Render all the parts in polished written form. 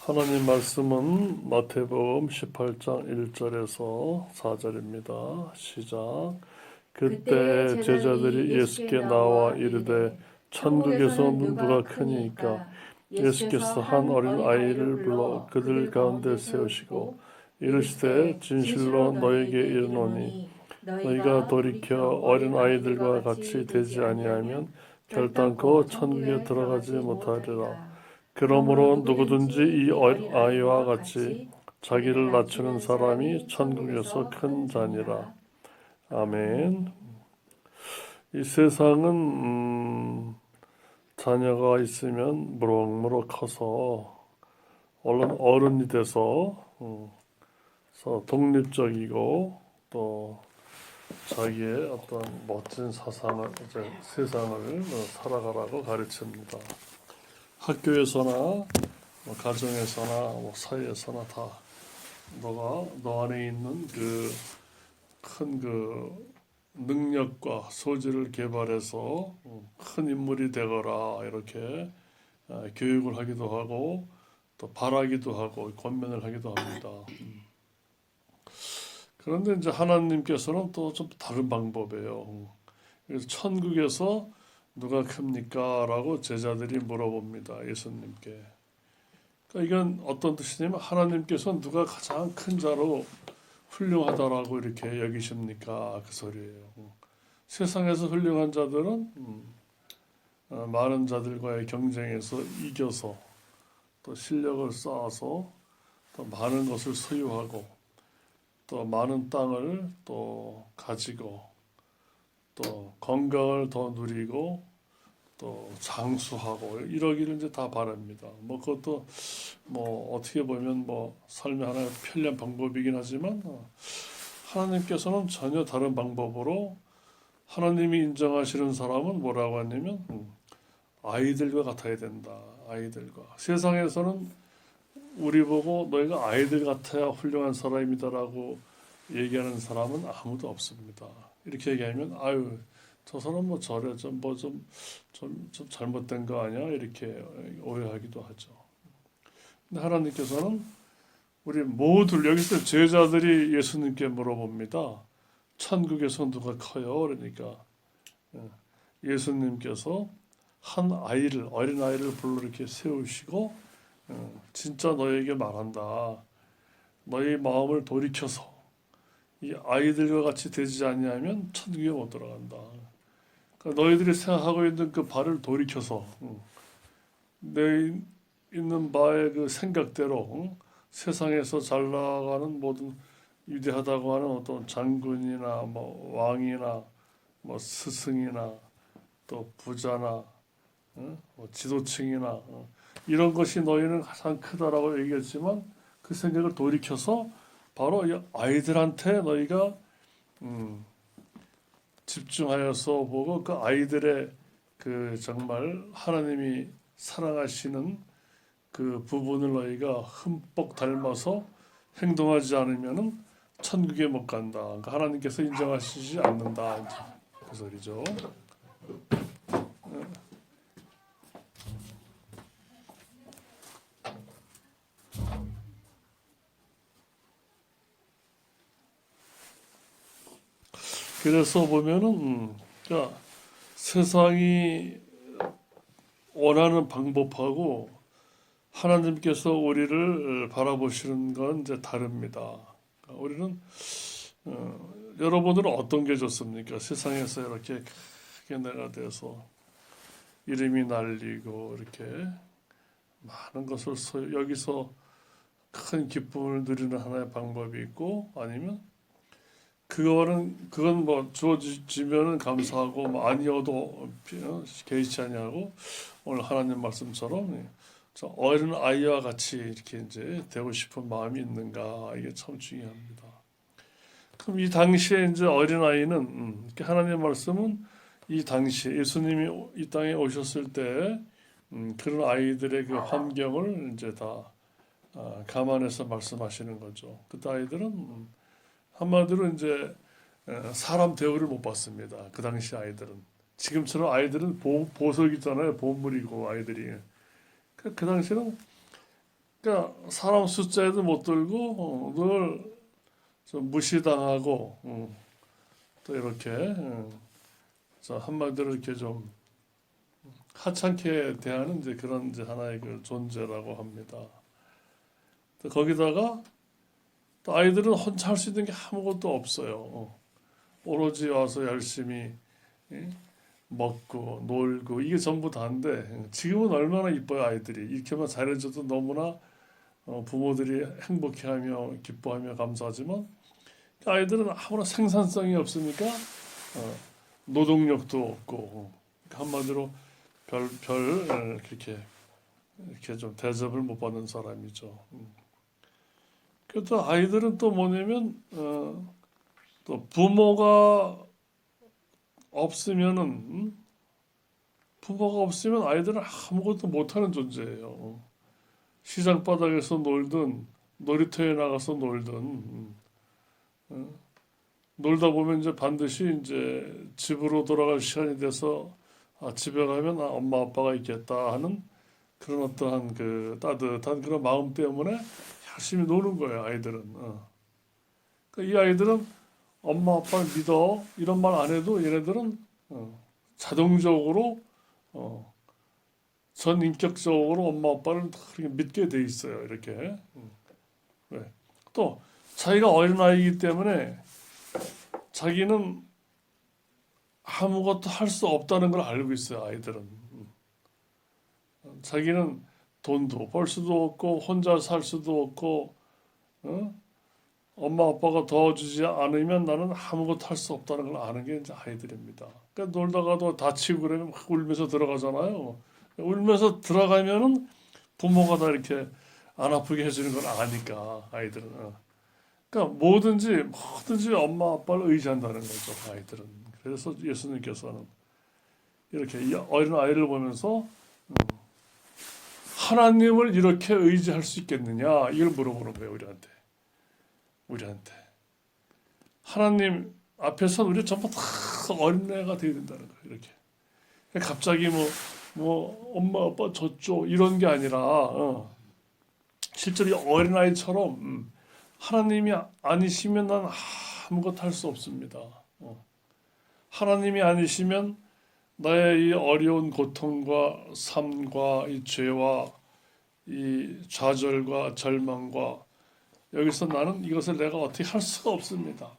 하나님 말씀은 마태복음 18장 1절에서 4절입니다. 시작. 그때 제자들이 예수께 나와 이르되 천국에서 누가 크니까? 예수께서 한 어린 아이를 불러 그들 가운데 세우시고 이르시되 진실로 너에게 이르노니 너희가 돌이켜 어린 아이들과 같이 되지 아니하면 결단코 천국에 들어가지 못하리라. 그러므로 누구든지 이 아이와 같이 자기를 낮추는 사람이 천국에서 큰 자니라. 아멘. 이 세상은 자녀가 있으면 무럭무럭 커서 얼른 어른이 돼서 독립적이고 또 자기의 어떤 멋진 사상을 이제 세상을 살아가라고 가르칩니다. 학교에서나 가정에서나 사회에서나 다 너 안에 있는 그 큰 능력과 소질을 개발해서 큰 인물이 되거라 이렇게 교육을 하기도 하고 또 바라기도 하고 권면을 하기도 합니다. 그런데 이제 하나님께서는 또 좀 다른 방법이에요. 그래서 천국에서 누가 큽니까? 라고 제자들이 물어봅니다. 예수님께. 그러니까 이건 어떤 뜻이냐면 하나님께서 누가 가장 큰 자로 훌륭하다라고 이렇게 여기십니까? 그 소리예요. 세상에서 훌륭한 자들은 많은 자들과의 경쟁에서 이겨서 또 실력을 쌓아서 또 많은 것을 소유하고 또 많은 땅을 또 가지고 또 건강을 더 누리고 또 장수하고 이러기를 이제 다 바랍니다. 그것도 어떻게 보면 삶의 하나의 편리한 방법이긴 하지만 하나님께서는 전혀 다른 방법으로 하나님이 인정하시는 사람은 뭐라고 하냐면 아이들과 같아야 된다. 아이들과. 세상에서는 우리 보고 너희가 아이들 같아야 훌륭한 사람이다라고 얘기하는 사람은 아무도 없습니다. 이렇게 얘기하면 아유 저 사람 저래 좀 잘못된 거 아니야 이렇게 오해하기도 하죠. 근데 하나님께서는 우리 모두 여기서 제자들이 예수님께 물어봅니다. 천국에서 누가 커요? 그러니까 예수님께서 한 아이를 어린 아이를 불러 이렇게 세우시고 진짜 너에게 말한다. 너희 마음을 돌이켜서 이 아이들과 같이 되지 않냐면 천국에 못 들어간다. 그러니까 너희들이 생각하고 있는 그 바를 돌이켜서 내 있는 바의 그 생각대로 세상에서 잘 나가는 모든 위대하다고 하는 어떤 장군이나 왕이나 스승이나 또 부자나 지도층이나 이런 것이 너희는 가장 크다라고 얘기했지만 그 생각을 돌이켜서 바로 이 아이들한테 너희가 집중하여서 보고 그 아이들의 그 정말 하나님이 사랑하시는 그 부분을 너희가 흠뻑 닮아서 행동하지 않으면은 천국에 못 간다. 그러니까 하나님께서 인정하시지 않는다. 그 소리죠. 그래서 보면은 그러니까 세상이 원하는 방법하고 하나님께서 우리를 바라보시는 건 이제 다릅니다. 그러니까 우리는 여러분들은 어떤 게 좋습니까? 세상에서 이렇게 크게 내가 돼서 이름이 날리고 이렇게 많은 것을 여기서 큰 기쁨을 누리는 하나의 방법이 있고 아니면 그건 주어지면은 감사하고 아니어도 개의치 아니하고 오늘 하나님 말씀처럼 저 어린 아이와 같이 이렇게 이제 되고 싶은 마음이 있는가 이게 참 중요합니다. 그럼 이 당시에 이제 어린 아이는 하나님 말씀은 이 당시에 예수님이 이 땅에 오셨을 때 그런 아이들의 그 환경을 이제 다 감안해서 말씀하시는 거죠. 그때 아이들은 한마디로 이제 사람 대우를 못 받습니다. 그 당시 아이들은 지금처럼 아이들은 보석이잖아요. 보물이고 아이들이 그 당시에는 그러니까 사람 숫자에도 못 들고 늘 좀 무시당하고 또 이렇게 한마디로 이렇게 좀 하찮게 대하는 이제 그런 이제 하나의 그 존재라고 합니다. 또 거기다가 또 아이들은 혼자 할 수 있는 게 아무것도 없어요. 오로지 와서 열심히 먹고 놀고 이게 전부 다인데 지금은 얼마나 이뻐요 아이들이. 이렇게만 잘해줘도 너무나 부모들이 행복해하며 기뻐하며 감사하지만 아이들은 아무런 생산성이 없으니까 노동력도 없고 한마디로 그렇게 좀 대접을 못 받는 사람이죠. 그래도 아이들은 또 뭐냐면 또 부모가 없으면은 부모가 없으면 아이들은 아무것도 못하는 존재예요. 시장 바닥에서 놀든 놀이터에 나가서 놀든 놀다 보면 이제 반드시 이제 집으로 돌아갈 시간이 돼서 집에 가면 엄마 아빠가 있겠다 하는 그런 어떠한 그 따뜻한 그런 마음 때문에 열심히 노는 거예요 아이들은. 그러니까 이 아이들은 엄마 아빠를 믿어 이런 말 안 해도 얘네들은 자동적으로 전인격적으로 엄마 아빠를 그렇게 믿게 돼 있어요 이렇게. 네. 또 자기가 어린아이이기 때문에 자기는 아무것도 할 수 없다는 걸 알고 있어요 아이들은. 자기는 돈도 벌 수도 없고 혼자 살 수도 없고 엄마 아빠가 도와주지 않으면 나는 아무것도 할 수 없다는 걸 아는 게 이제 아이들입니다. 그러니까 놀다가도 다치고 그러면 막 울면서 들어가잖아요. 울면서 들어가면은 부모가 다 이렇게 안 아프게 해주는 걸 아니까 아이들은. 그러니까 뭐든지 엄마 아빠를 의지한다는 거죠 아이들은. 그래서 예수님께서는 이렇게 이 어린 아이를 보면서 하나님을 이렇게 의지할 수 있겠느냐 이걸 물어보는 거예요 우리한테. 하나님 앞에서 우리 전부 다 어린애가 되어야 된다는 거예요 이렇게. 갑자기 뭐 엄마 아빠 줬죠 이런 게 아니라 실제로 이 어린아이처럼 하나님이 아니시면 난 아무것도 할 수 없습니다. 하나님이 아니시면 나의 이 어려운 고통과 삶과 이 죄와 이 좌절과 절망과 여기서 나는 이것을 내가 어떻게 할 수가 없습니다.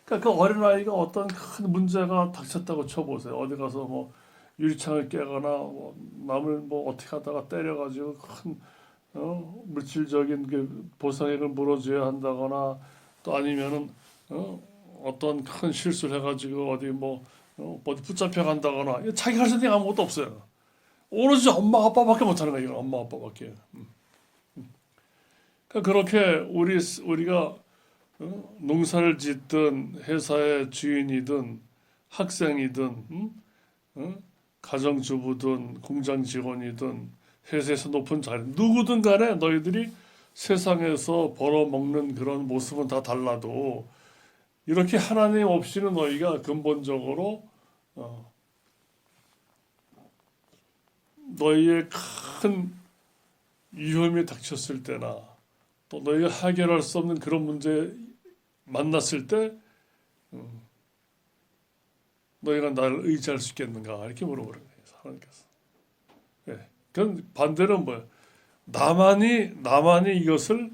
그러니까 그 어린아이가 어떤 큰 문제가 닥쳤다고 쳐보세요. 어디 가서 뭐 유리창을 깨거나 뭐 남을 뭐 어떻게 하다가 때려가지고 큰 물질적인 그 보상액을 물어줘야 한다거나 또 아니면은 어떤 큰 실수를 해가지고 어디 어디 붙잡혀 간다거나 자기 할 수 있는 게 아무것도 없어요. 오로지 엄마 아빠밖에 못하는 거예요. 엄마 아빠밖에. 그러니까 그렇게 우리가 농사를 짓든 회사의 주인이든 학생이든 가정주부든 공장 직원이든 회사에서 높은 자리 누구든 간에 너희들이 세상에서 벌어먹는 그런 모습은 다 달라도 이렇게 하나님 없이는 너희가 근본적으로 너희의 큰 위험이 닥쳤을 때나 또 너희가 해결할 수 없는 그런 문제 만났을 때 너희가 나를 의지할 수 있겠는가 이렇게 물어보는 거예요 하나님께서. 네. 그건 반대로 뭐예요? 나만이 이것을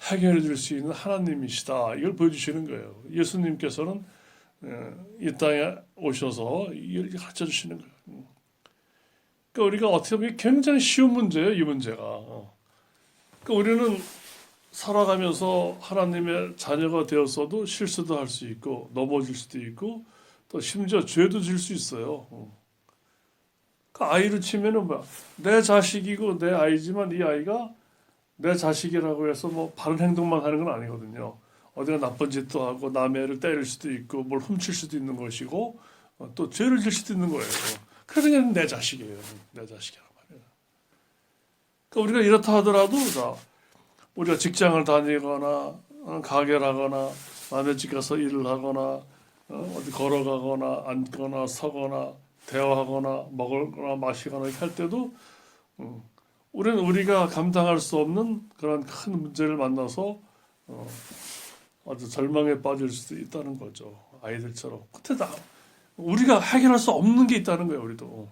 해결해 줄 수 있는 하나님이시다. 이걸 보여주시는 거예요. 예수님께서는 이 땅에 오셔서 이걸 가르쳐 주시는 거예요. 그러니까 우리가 어떻게 보면 굉장히 쉬운 문제예요. 이 문제가. 그러니까 우리는 살아가면서 하나님의 자녀가 되었어도 실수도 할 수 있고 넘어질 수도 있고 또 심지어 죄도 질 수 있어요. 그 아이를 치면은 내 자식이고 내 아이지만 이 아이가 내 자식이라고 해서 바른 행동만 하는 건 아니거든요. 어디가 나쁜 짓도 하고 남의 애를 때릴 수도 있고 뭘 훔칠 수도 있는 것이고 또 죄를 질 수도 있는 거예요. 그래서 그냥 내 자식이에요. 내 자식이란 말이에요. 그러니까 우리가 이렇다 하더라도 우리가 직장을 다니거나 가게를 하거나 남의 집 가서 일을 하거나 어디 걸어가거나 앉거나 서거나 대화하거나 먹거나 마시거나 이렇게 할 때도 우리는 우리가 감당할 수 없는 그런 큰 문제를 만나서 아주 절망에 빠질 수도 있다는 거죠. 아이들처럼. 그때 우리가 해결할 수 없는 게 있다는 거예요, 우리도.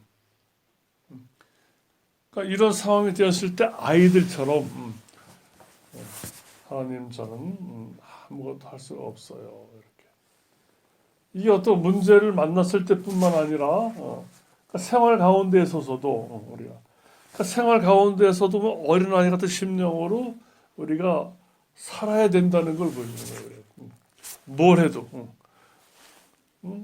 그러니까 이런 상황이 되었을 때 아이들처럼 하나님 저는 아무것도 할 수가 없어요. 이렇게. 이게 어떤 문제를 만났을 때뿐만 아니라 그러니까 생활 가운데에서도 우리가 그러니까 생활 가운데에서도 뭐 어린아이 같은 심령으로 우리가 살아야 된다는 걸 보여주는 거예요. 뭘 해도.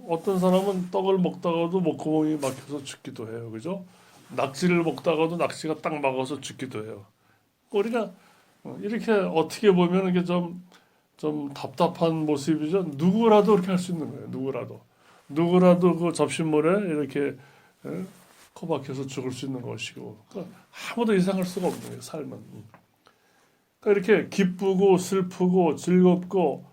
어떤 사람은 떡을 먹다가도 목구멍이 막혀서 죽기도 해요. 그죠? 낙지를 먹다가도 낙지가 딱 막아서 죽기도 해요. 우리가 이렇게 어떻게 보면 이게 좀 답답한 모습이죠. 누구라도 그렇게 할 수 있는 거예요. 누구라도 그 접시물에 이렇게 코 박혀서 죽을 수 있는 것이고 그러니까 아무도 예상할 수가 없는 거예요. 삶은. 그러니까 이렇게 기쁘고 슬프고 즐겁고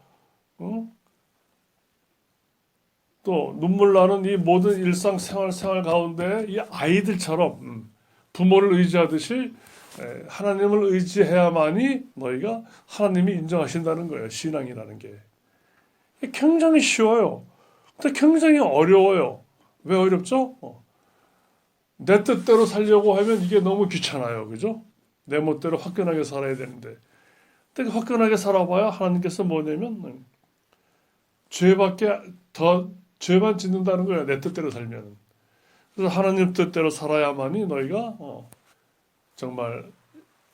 또 눈물 나는 이 모든 생활 가운데 이 아이들처럼 부모를 의지하듯이 하나님을 의지해야만이 너희가 하나님이 인정하신다는 거예요. 신앙이라는 게. 굉장히 쉬워요. 근데 굉장히 어려워요. 왜 어렵죠? 내 뜻대로 살려고 하면 이게 너무 귀찮아요. 그죠? 내 멋대로 화끈하게 살아야 되는데. 근데 화끈하게 살아봐야 하나님께서 뭐냐면 죄만 짓는다는 거예요. 내 뜻대로 살면. 그래서 하나님 뜻대로 살아야만이 너희가 정말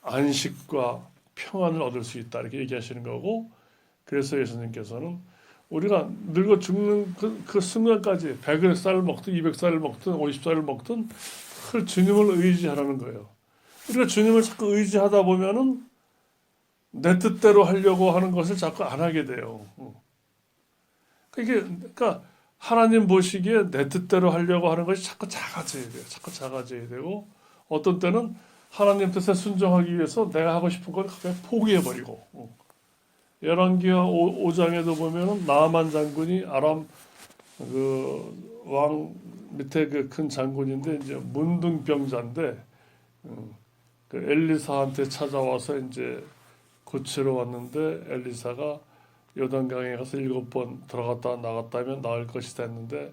안식과 평안을 얻을 수 있다. 이렇게 얘기하시는 거고 그래서 예수님께서는 우리가 늙어 죽는 그 순간까지 100살 먹든 200살을 먹든 50살을 먹든 그 주님을 의지하라는 거예요. 우리가 주님을 자꾸 의지하다 보면은 내 뜻대로 하려고 하는 것을 자꾸 안 하게 돼요. 그러니까 하나님 보시기에 내 뜻대로 하려고 하는 것이 자꾸 작아져야 돼요. 자꾸 작아져야 되고 어떤 때는 하나님 뜻에 순종하기 위해서 내가 하고 싶은 걸 그냥 포기해버리고 열왕기하 5장에도 보면은 나아만 장군이 아람 그 왕 밑에 그 큰 장군인데 이제 문둥병자인데 그 엘리사한테 찾아와서 이제 고치러 왔는데 엘리사가 요단강에 가서 7번 들어갔다 나갔다 하면 나을 것이다 했는데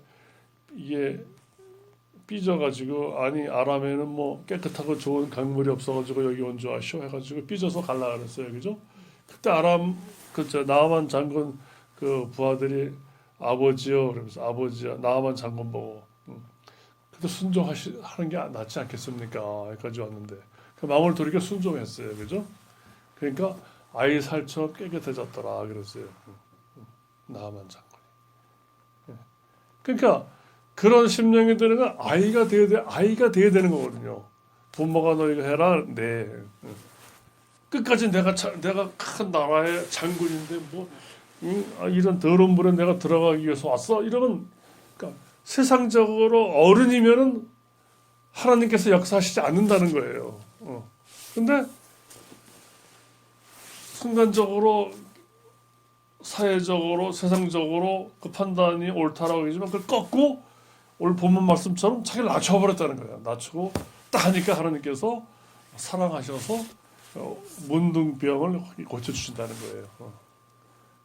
이게 삐져가지고 아니 아람에는 뭐 깨끗하고 좋은 강물이 없어가지고 여기 온 줄 아시오 해가지고 삐져서 갈라 그랬어요. 그죠? 그때 아람 그저 나아만 장군 그 부하들이 아버지요 그러면서 아버지야 나아만 장군 보고 그래도 순종하는 게 낫지 않겠습니까? 여기까지 왔는데 그 마음을 돌이켜 순종했어요. 그죠? 그러니까 아이 살처럼 깨끗해졌더라 그랬어요. 나아만 장군이. 그러니까 그런 심령이 드는 건 아이가 돼야 되는 거거든요. 부모가 너 이거 해라. 네. 끝까지 내가 큰 나라의 장군인데 뭐 이런 더러운 물에 내가 들어가기 위해서 왔어. 이러면 그러니까 세상적으로 어른이면은 하나님께서 역사하시지 않는다는 거예요. 근데 순간적으로 사회적으로 세상적으로 그 판단이 옳다라고 하지만 그걸 꺾고 오늘 본문 말씀처럼 자기를 낮춰버렸다는 거예요. 낮추고 딱 하니까 하나님께서 사랑하셔서 문둥병을 고쳐주신다는 거예요.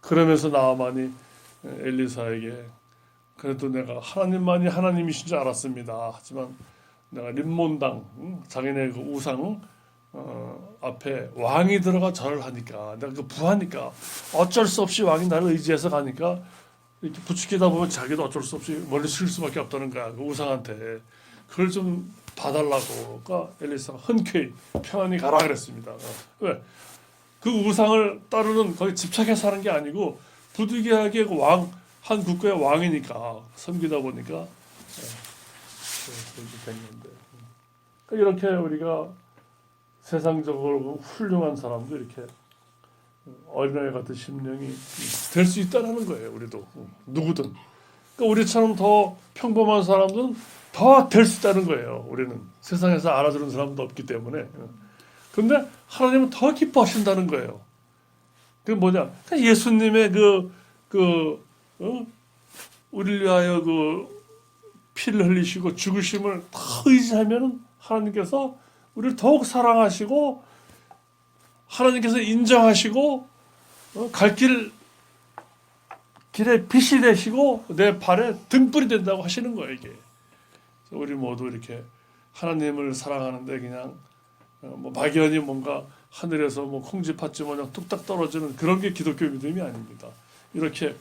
그러면서 나아만이 엘리사에게 그래도 내가 하나님만이 하나님이신 줄 알았습니다. 하지만 내가 림몬당 자기네 그 우상 앞에 왕이 들어가 절을 하니까 내가 그 부하니까 어쩔 수 없이 왕이 나를 의지해서 가니까 이렇게 부추기다 보면 자기도 어쩔 수 없이 멀리 쓸 수밖에 없다는 거야. 그 우상한테 그걸 좀 봐달라고. 그러니까 엘리사가 흔쾌히 평안히 가라 그랬습니다. 왜? 그 우상을 따르는 거기 집착해서 하는 게 아니고 부득이하게 그 한 국가의 왕이니까 섬기다 보니까 그렇게 된 건데. 그러니까 이렇게 우리가 세상적으로 훌륭한 사람도 이렇게 어린아이 같은 심령이 될 수 있다는 거예요. 우리도 누구든. 그러니까 우리처럼 더 평범한 사람들은 더 될 수 있다는 거예요. 우리는 세상에서 알아주는 사람도 없기 때문에. 그런데 하나님은 더 기뻐하신다는 거예요. 그 뭐냐? 예수님의 우리를 위하여 그 피를 흘리시고 죽으심을 다 의지하면은 하나님께서 우리를 더욱 사랑하시고 하나님께서 인정하시고 갈 길에 빛이 되시고 내 발에 등불이 된다고 하시는 거예요. 이게 우리 모두 이렇게 하나님을 사랑하는데 그냥 뭐 막연히 뭔가 하늘에서 뭐 콩쥐팥쥐 모양 뚝딱 떨어지는 그런 게 기독교 믿음이 아닙니다. 이렇게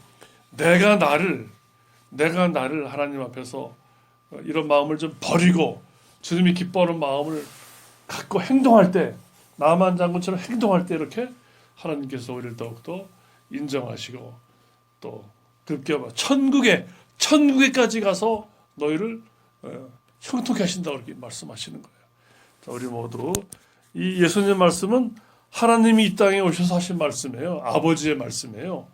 내가 나를 하나님 앞에서 이런 마음을 좀 버리고 주님이 기뻐하는 마음을 갖고 행동할 때, 나만 장군처럼 행동할 때 이렇게 하나님께서 우리를 더욱더 인정하시고 또 그렇게 천국에까지 가서 너희를 형통케 하신다고 이렇게 말씀하시는 거예요. 자, 우리 모두 이 예수님 말씀은 하나님이 이 땅에 오셔서 하신 말씀이에요. 아버지의 말씀이에요.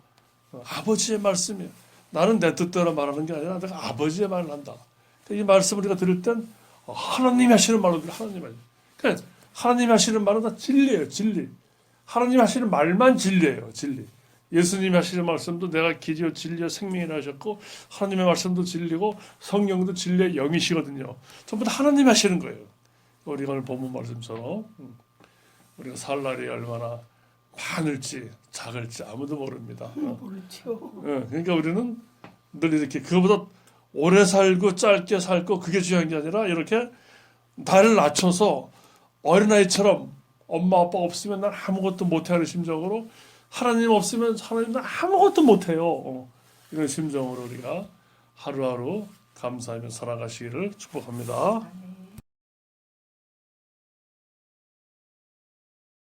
아버지의 말씀이에요. 나는 내 뜻대로 말하는 게 아니라 내가 아버지의 말을 한다. 이 말씀을 우리가 들을 땐 하나님이 하시는 말로 그러니까 하나님이 하시는 말은 다 진리예요. 진리. 하나님이 하시는 말만 진리예요. 진리. 예수님이 하시는 말씀도 내가 길이요 진리요 생명이라 하셨고 하나님의 말씀도 진리고 성령도 진리의 영이시거든요. 전부 다 하나님이 하시는 거예요. 우리가 오늘 본문 말씀처럼 우리가 살 날이 얼마나 많을지 작을지 아무도 모릅니다. 모르죠. 그러니까 우리는 늘 이렇게 그거보다 오래 살고 짧게 살고 그게 중요한 게 아니라 이렇게 나를 낮춰서 어린아이처럼 엄마 아빠 없으면 난 아무것도 못해 하는 심정으로 하나님 없으면 하나님은 아무것도 못해요. 이런 심정으로 우리가 하루하루 감사하며 살아가시기를 축복합니다. 아멘.